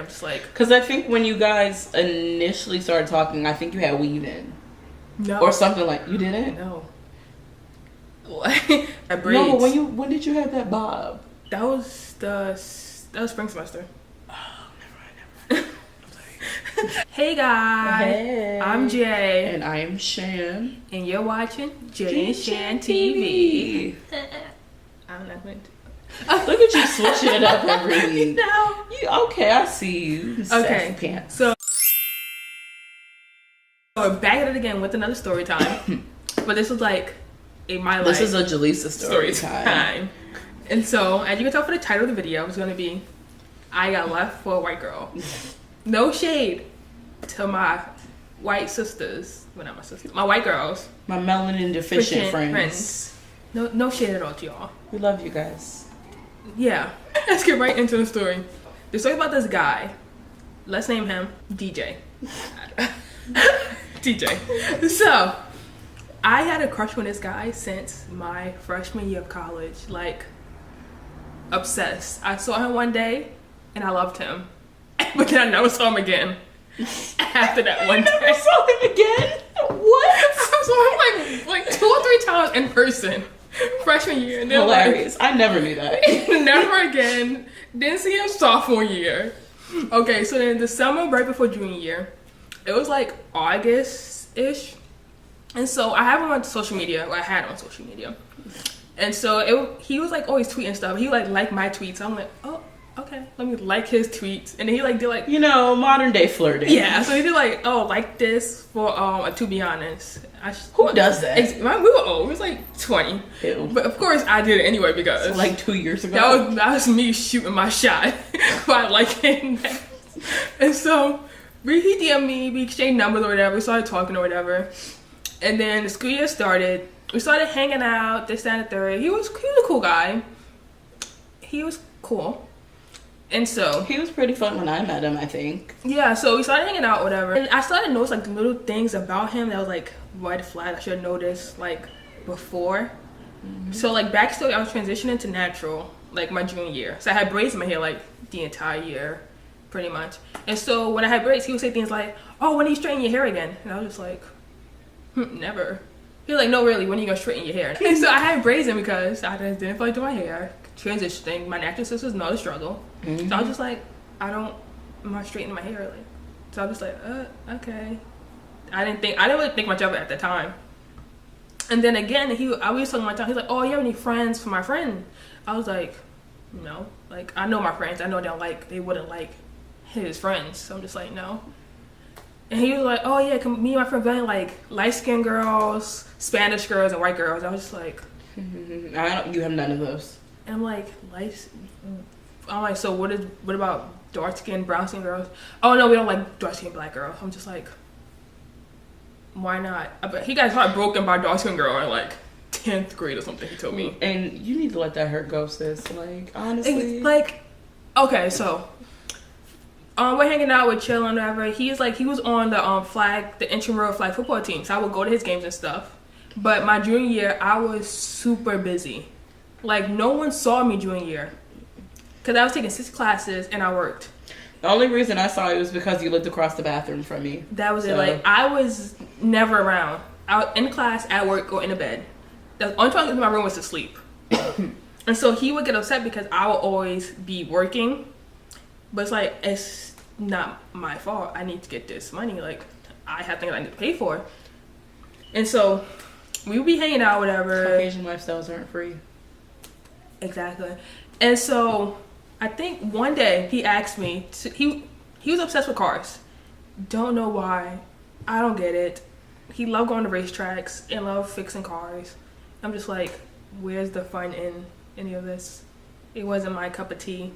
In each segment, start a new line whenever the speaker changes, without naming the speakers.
I'm just like,
because I think when you guys initially started talking, I think you had weave in.
no.
Or something like, you didn't?
No.
No, but when did you have that bob?
That was spring semester.
Oh, never mind.
Hey guys,
Hey.
I'm Jay.
And I am Shan.
And you're watching Jay and Shan TV. I'm not going to.
Look at you switching it up every week.
No.
Okay, I see you.
Okay.
Sassy pants.
So we're back at it again with another story time. But this was like my life.
This is a Jaleesa story time.
And so, as you can tell from the title of the video, it's going to be I Got Left for a White Girl. No shade to my white sisters. Well, not my sisters. My white girls.
My melanin deficient friends.
No shade at all to y'all.
We love you guys.
Yeah. Let's get right into the story. The story about this guy. Let's name him DJ. DJ. So, I had a crush on this guy since my freshman year of college. Like, obsessed. I saw him one day and I loved him. But then I never saw him again. After that one day.
I saw him again? What?
I saw him like 2 or 3 times in person. Freshman year. And then
hilarious. I never knew that.
Never again. Didn't see him sophomore year. Okay, so then the summer right before junior year, it was like August-ish. And so I have him on social media. Well, I had him on social media. And so he was like always tweeting stuff. He like liked my tweets. So I'm like, oh, okay, let me like his tweets. And then he like did like,
modern day flirting.
Yeah, so he did like, oh, like this for To Be Honest.
Who does that?
We were old. We was like 20.
Ew.
But of course I did it anyway because
so like 2 years ago.
That was me shooting my shot by liking that. And so he DM'd me, we exchanged numbers or whatever, we started talking or whatever. And then the school year started. We started hanging out, this, that, and the third. He was a cool guy. He was cool. And so
he was pretty fun when I met him, I think.
Yeah, so we started hanging out, whatever. And I started to notice like little things about him that was like red flag I should have noticed like before. Mm-hmm. So like backstory, I was transitioning to natural like my junior year. So I had braids in my hair like the entire year, pretty much. And so when I had braids, he would say things like, "Oh, when are you straightening your hair again?" And I was just like, never. He was like, "No, really, when are you gonna straighten your hair?" And so I had braids in because I just didn't feel like doing my hair. Transitioning, my natural sis was not a struggle. Mm-hmm. So I was just like, I'm not straightening my hair. Like, so I was just like, okay. I didn't really think much of it at the time. And then again, I was talking my time. He's like, "Oh, you have any friends for my friend?" I was like, "No. Like, I know my friends. I know they wouldn't like his friends. So I'm just like, no." And he was like, "Oh yeah, me and my friend Van like light skinned girls, Spanish girls, and white girls." I was just like,
you have none of those.
And I'm like, I'm like, so what about dark skinned, brown skinned girls? "Oh no, we don't like dark skinned black girls." I'm just like, why not? But he got heartbroken by a dark skinned girl in like 10th grade or something, he told me.
And you need to let that hurt go, sis. Like, honestly.
Like, okay, so we're hanging out with chilling, whatever. He was on the intramural flag football team, so I would go to his games and stuff. But my junior year, I was super busy. Like, no one saw me junior year. Because I was taking 6 classes and I worked.
The only reason I saw you was because you lived across the bathroom from me.
That was it. Like, I was never around. I was in class, at work, or in the bed. The only time I was in my room was to sleep. And so he would get upset because I would always be working. But it's like, it's not my fault. I need to get this money. Like, I have things I need to pay for. And so we would be hanging out, whatever.
Caucasian lifestyles aren't free.
Exactly. And so I think one day he asked me he was obsessed with cars. Don't know why. I don't get it. He loved going to racetracks and loved fixing cars. I'm just like, where's the fun in any of this? It wasn't my cup of tea.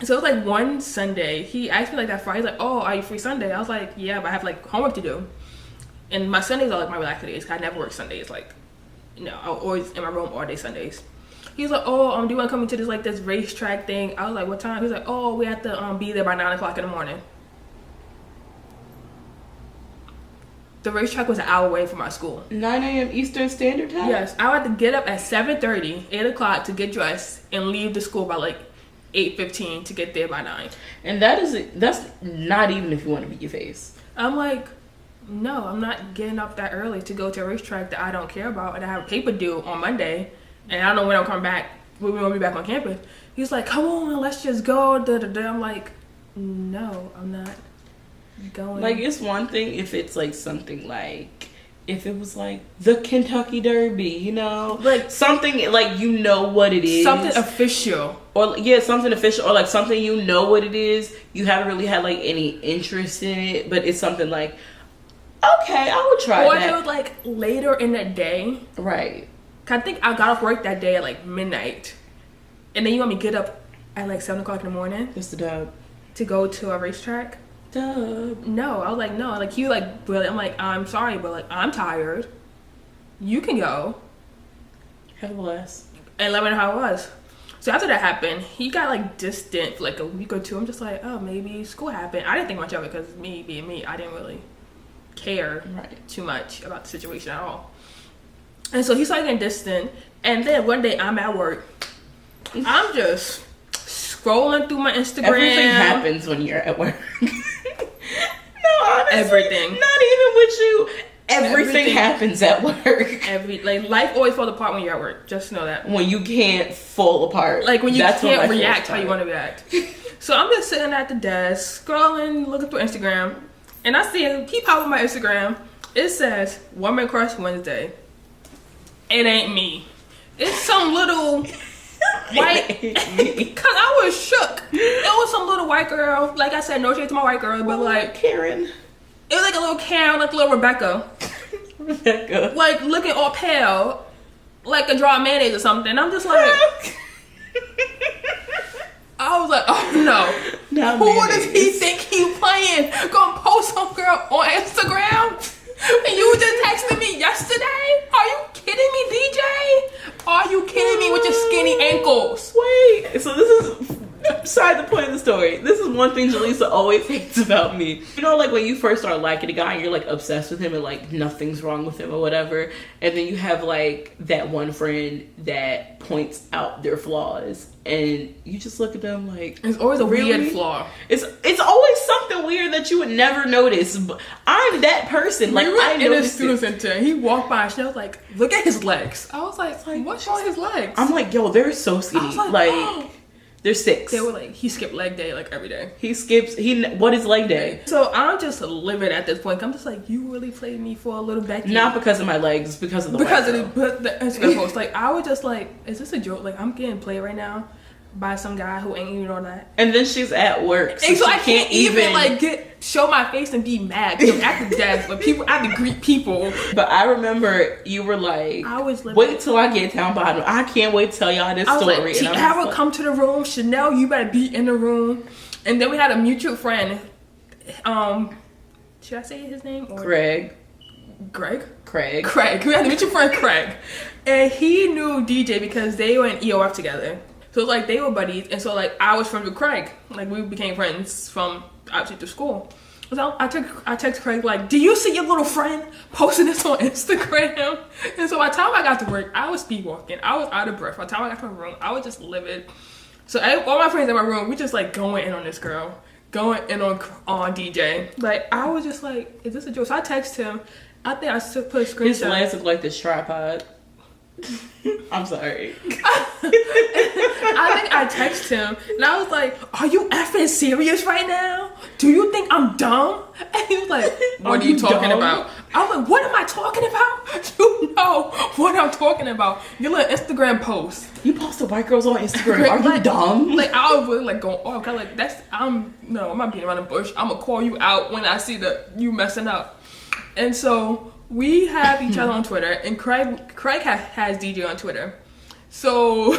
So it was like one Sunday, he asked me like that Friday, he's like, "Oh, are you free Sunday?" I was like, "Yeah, but I have like homework to do." And my Sundays are like my relaxing days, because I never work Sundays. Like, I'm always in my room all day Sundays. He was like, "Oh, do you want to come into this racetrack thing?" I was like, "What time?" He was like, "Oh, we have to be there by 9 o'clock in the morning." The racetrack was an hour away from my school.
9 a.m. Eastern Standard Time?
Yes, I had to get up at 7:30, 8 o'clock to get dressed and leave the school by like 8:15 to get there by 9.
And that's not even if you want to beat your face.
I'm like, no, I'm not getting up that early to go to a racetrack that I don't care about and I have a paper due on Monday, and I don't know when I'll come back. When we'll be back on campus. He's like, come on, let's just go. Da, da, da. I'm like, no, I'm not going.
Like, it's one thing if it's like something like, if it was like the Kentucky Derby, you know, like something like, you know what it is,
something official,
or something official, or like something you know what it is. You haven't really had like any interest in it, but it's something like, okay, I would try
or
that.
it was like later in the day,
right?
I think I got off work that day at like midnight, and then you want me to get up at like 7 o'clock in the morning.
That's the dub.
To go to a racetrack.
Dub.
No, I was like, no. Like, he was like, really? I'm like, I'm sorry, but like, I'm tired. You can go.
Have a blast.
And let me know how it was. So after that happened, he got like distant for like a week or two. I'm just like, oh, maybe school happened. I didn't think much of it because me being me, I didn't really care too much about the situation at all. And so he started getting distant. And then one day I'm at work. I'm just scrolling through my Instagram.
Everything happens when you're at work. No, honestly.
Everything.
Not even with you. Everything happens at work.
Like, life always falls apart when you're at work. Just know that.
When you can't fall apart.
Like, when you can't react how you want to react. So I'm just sitting at the desk, scrolling, looking through Instagram. And I see him, he popped on my Instagram. It says, Woman Crush Wednesday. It ain't me. It's some little white, because I was shook. It was some little white girl. Like I said, no shade to my white girl, but like
Karen.
It was like a little Karen, like a little Rebecca. Like looking all pale, like a jar of mayonnaise or something. I'm just like, I was like, oh no.
Not
who
mayonnaise.
Does he think he playing? Gonna post some girl on Instagram? And you just texted me yesterday? Are you kidding me, DJ? Are you kidding me with your skinny ankles?
Wait, so this is beside the point of the story. This is one thing Jaleesa always hates about me. You know, like when you first start liking a guy and you're like obsessed with him and like nothing's wrong with him or whatever, and then you have like that one friend that points out their flaws and you just look at them like,
it's always a
really?
weird flaw.
It's always something weird that you would never notice. But I'm that person. Like, I
in a
noticed
student center, he walked by and she was like, look at his legs. I was like what's wrong with his legs?
I'm like, yo, they're so skinny.
I was
like
oh.
They're 6.
They were like, he skipped leg day like every day.
What is leg day?
So I'm just livid at this point. I'm just like, you really played me for a little Becky.
Not because of my legs, because of the
Instagram post. Like, I was just like, is this a joke? Like, I'm getting played right now by some guy who ain't even on that.
And then she's at work,
so I can't even like show my face and be mad. Because I'm at the desk, but I have to greet people.
But I remember you were like, wait till I get down bottom. I can't wait to tell y'all this story.
Like, Tiara, come to the room. Chanel, you better be in the room. And then we had a mutual friend. Should I say his name? Or
Craig.
We had a mutual friend, Craig. And he knew DJ because they were in EOF together. So like they were buddies, and so like I was friends with Craig. Like we became friends from obviously through school. So I text Craig like, do you see your little friend posting this on Instagram? And so by the time I got to work, I was speed walking. I was out of breath. By the time I got to my room, I was just livid. So all my friends in my room, we just like going in on this girl, going in on DJ. Like I was just like, is this a joke? So I text him. I think I put a screenshot.
His legs look like this tripod. I'm sorry.
I think I texted him and I was like, are you effing serious right now? Do you think I'm dumb? And he was like, what are you talking about? I was like, what am I talking about? You know what I'm talking about. Your little Instagram post.
You posted white girls on Instagram. Are you dumb?
Like I was really like going, oh god, like I'm not beating around the bush. I'm gonna call you out when I see that you messing up. And so we have each other on Twitter, and Craig has DJ on Twitter. So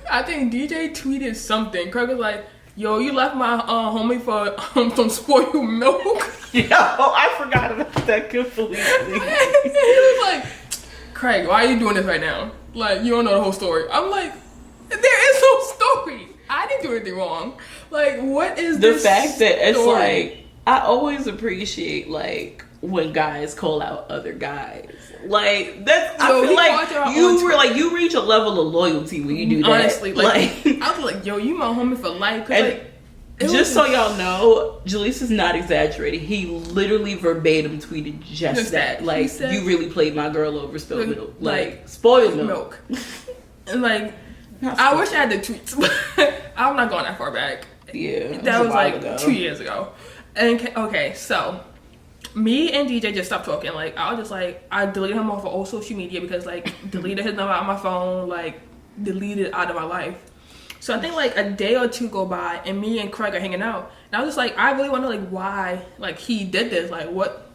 I think DJ tweeted something. Craig was like, yo, you left my homie for some spoiled milk.
Yo, I forgot about that completely.
He was like, Craig, why are you doing this right now? Like, you don't know the whole story. I'm like, there is no story. I didn't do anything wrong. Like, what is
the
this
fact that it's
story?
like, I always appreciate like when guys call out other guys. Like that's, I
Yo,
feel
he
like
called you out
you
on
were
Twitter.
like you reach a level of loyalty when you do that.
Honestly, like I was like, yo, you my homie for life. 'Cause,
and
like, it
just
was
so y'all know, Jaleesa is not exaggerating. He literally verbatim tweeted just that.
He
Like,
said-
you really played my girl over spilled milk.
like,
Like, spoiled milk.
And like,
Not
I
spoiled.
wish I had the tweets, but I'm not going that far back.
Yeah.
That
a
was
while
like
ago.
2 years ago. And okay, so me and DJ just stopped talking. Like, I was just like, I deleted him off of all social media because like deleted his number out of my phone, like deleted out of my life. So I think like a day or two go by and me and Craig are hanging out. And I was just like, I really wonder like why like he did this. Like what,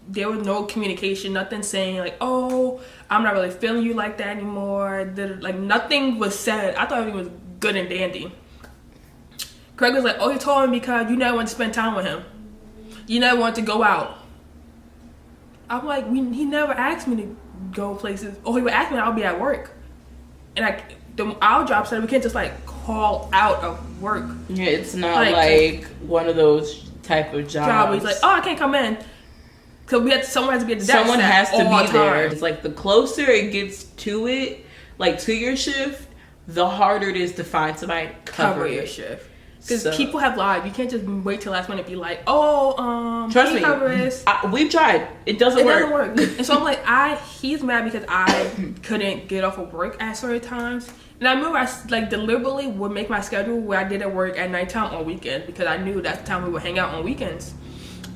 there was no communication, nothing saying like, oh, I'm not really feeling you like that anymore. Like nothing was said. I thought everything was good and dandy. Craig was like, oh, he told me because you never want to spend time with him. You never want to go out. I'm like, he never asked me to go places. Or he would ask me, I'll be at work. And our job said we can't just like call out of work.
Yeah, it's not like one of those type of jobs.
He's like, oh, I can't come in. Because someone has to be at the desk.
Someone has to
all
be there.
time.
It's like the closer it gets to it, like to your shift, the harder it is to find somebody to cover
your
it.
shift. Because
So-
people have lives. You can't just wait till last minute and be like, oh,
Trust
can you
me,
cover this?
we've tried. It doesn't
It
work.
doesn't work. And so I'm like, he's mad because I couldn't get off of work at certain times. And I remember I like deliberately would make my schedule where I did at work at nighttime on weekends because I knew that's the time we would hang out on weekends.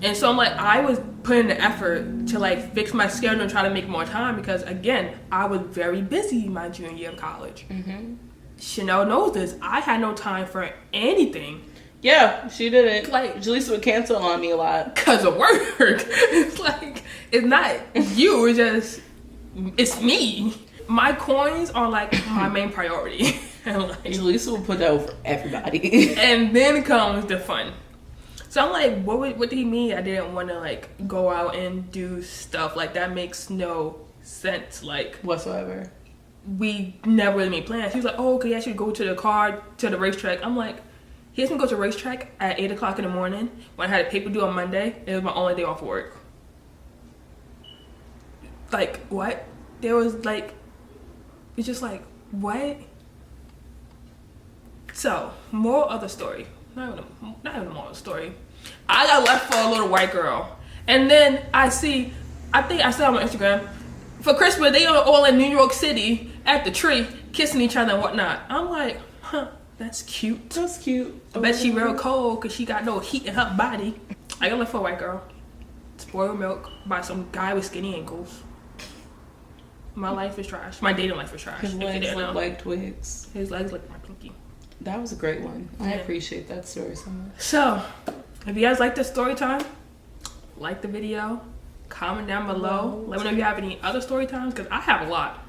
And so I'm like, I was putting the effort to like fix my schedule and try to make more time because again, I was very busy my junior year of college.
Mm-hmm.
Chanel knows this. I had no time for anything.
Yeah, she didn't.
Like-
Jaleesa would cancel on me a lot.
Because of work. It's like, it's not you, it's me. My coins are like my main priority. And, like,
Jaleesa would put that over everybody.
and then comes the fun. So I'm like, what did he mean? I didn't want to like go out and do stuff. Like that makes no sense. Like
Whatsoever.
we never really made plans. He was like, oh, okay, I should go to the racetrack. I'm like, he has me go to the racetrack at 8 o'clock in the morning when I had a paper due on Monday. It was my only day off work. Like, what? There was like, it's just like, what? So, moral of the story. Not even a moral of the story. I got left for a little white girl. And then I think I saw on my Instagram, for Christmas, they are all in New York City at the tree, kissing each other and whatnot. I'm like, huh, that's cute.
That's cute.
I bet she real cold because she got no heat in her body. I got left for a white girl. Spoiled milk by some guy with skinny ankles. My life is trash. My dating life is trash.
His
If you
legs
didn't
look
know.
like twigs.
His legs look like my pinky.
That was a great one. I
Yeah.
appreciate that story so much.
So, if you guys like this story time, like the video, comment down below. Let me know if you have any other story times because I have a lot.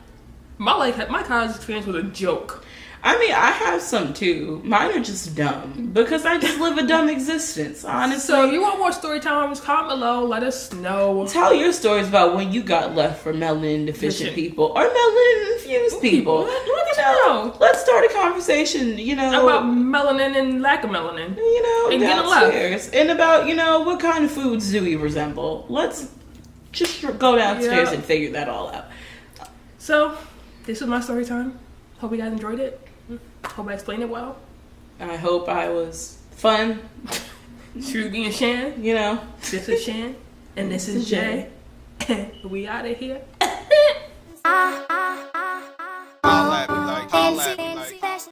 My college experience was a joke.
I mean, I have some too. Mine are just dumb because I just live a dumb existence, honestly.
So, if you want more story times, comment below. Let us know.
Tell your stories about when you got left for melanin deficient people or melanin infused people.
Look
You
at
know,
you.
let's start a conversation, you know,
About melanin and lack of melanin.
you know,
and getting left.
downstairs. And about, you know, what kind of foods do we resemble? Let's just go downstairs
Yeah.
and figure that all out.
So, this was my story time. Hope you guys enjoyed it. Hope I explained it well.
I hope I was fun,
Shugi and Shan.
you know.
This is Shan. And this is Jay. We out of here.